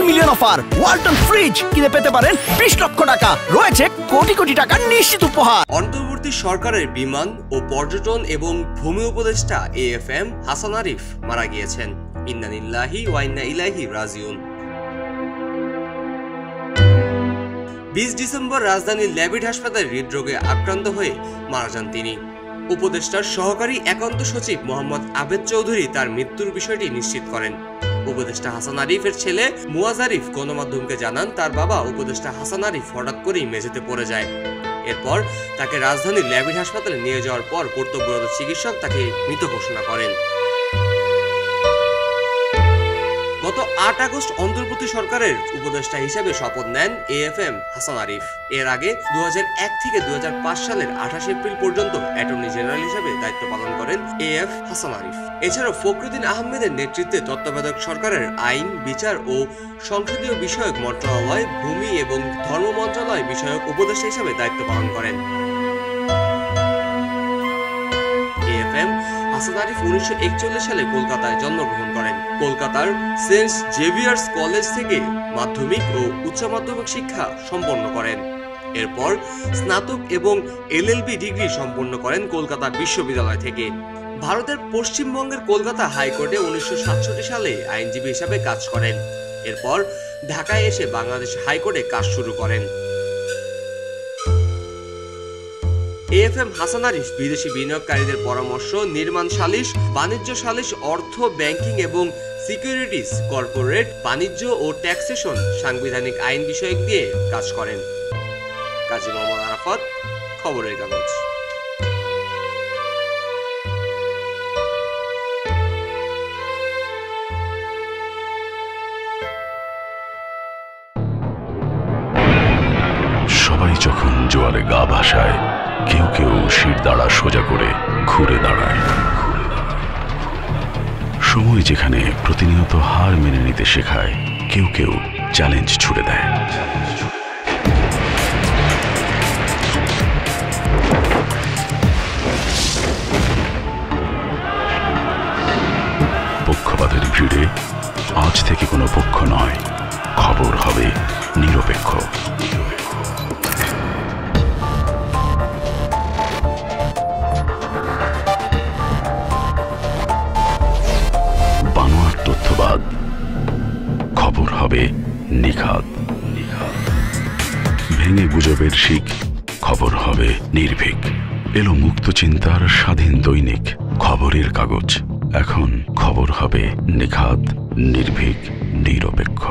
Million offer. Walton fridge কিনে পেতে পারেন 20 লক্ষ টাকা। রয়েছে কোটি কোটি টাকার নিশ্চিত উপহার। অন্তর্বর্তী সরকারের বিমান ও পর্যটন এবং ভূমি উপদেষ্টা AFM হাসান আরিফ মারা গিয়েছেন। ইন্না লিল্লাহি ওয়া ইন্না ইলাইহি রাজিউন। 20 ডিসেম্বর রাজধানীর ল্যাবিড হাসপাতালে হৃদরোগে আক্রান্ত হয়ে মারা যান তিনি। উপদেষ্টার সহকারী একান্ত সচিব মোহাম্মদ আবেদ চৌধুরী তার মৃত্যুর বিষয়টি নিশ্চিত করেন। উপদেষ্টা হাসান আরিফের ছেলে মুয়াজ আরিফ গণমাধ্যমকে জানান, তার বাবা উপদেষ্টা হাসান আরিফ হঠাৎ করেই মেঝেতে পড়ে যায়। এরপর তাকে রাজধানীর ল্যাবিড হাসপাতালে নিয়ে যাওয়ার পর কর্তব্যরত চিকিৎসক তাকে মৃত ঘোষণা করেন। গত 8 আগস্ট অন্তর্বর্তী সরকারের উপদেষ্টা হিসেবে শপথ নেন AFM হাসান আরিফ। এর আগে 2001 থেকে 2005 সালের 28 এপ্রিল পর্যন্ত অ্যাটর্নি জেনারেল হিসেবে দায়িত্ব পালন করেন AF হাসান আরিফ। এছাড়াও ফখরুদ্দিন আহমেদের নেতৃত্বে তত্ত্বাবধায়ক সরকারের আইন, বিচার ও সংসদীয় বিষয়ক মন্ত্রণালয়, ভূমি এবং ধর্ম মন্ত্রণালয় বিষয়ক উপদেষ্টা হিসেবে দায়িত্ব পালন করেন। AFM হাসান আরিফ 1941 সালে কলকাতায় জন্মগ্রহণ করেন। কলকাতার সেন্ট জেভিয়ার্স কলেজ থেকে মাধ্যমিক ও উচ্চ মাধ্যমিক শিক্ষা সম্পন্ন করেন। এরপর স্নাতক এবং LLB ডিগ্রি সম্পন্ন করেন কলকাতা বিশ্ববিদ্যালয় থেকে। ভারতের পশ্চিমবঙ্গের কলকাতা হাইকোর্টে 1967 সালে আইনজীবী হিসাবে কাজ করেন। এরপর ঢাকায় এসে বাংলাদেশ হাইকোর্টে কাজ শুরু করেন। AFM হাসান আরিফ বিদেশি বিনিয়োগকারীদের পরামর্শ, নির্মাণ সালিশ, বাণিজ্য সালিশ, অর্থ, ব্যাংকিং এবং সিকিউরিটিজ, কর্পোরেট বাণিজ্য ও ট্যাক্সেশন, সাংবিধানিক আইন বিষয়ক দিয়ে কাজ করেন। কাজী মোহাম্মদ আরাফাত, খবরের কাগজ। সবাই যখন জোয়ারে গা ভাসায়, কেউ কেউ শির দাঁড়া সোজা করে ঘুরে দাঁড়ায়। সময় যেখানে প্রতিনিয়ত হার মেনে নিতে শেখায়, কেউ কেউ চ্যালেঞ্জ ছুড়ে দেয়। পক্ষপাতের ভিড়ে আজ থেকে কোনো পক্ষ নয়, খবর হবে নিরপেক্ষ। তথ্যবাদ, খবর হবে নিখাত। ভেঙে গুজবের শিক, খবর হবে নির্ভীক। এলো মুক্ত চিন্তার স্বাধীন দৈনিক খবরের কাগজ। এখন খবর হবে নিখাত, নির্ভীক, নিরপেক্ষ।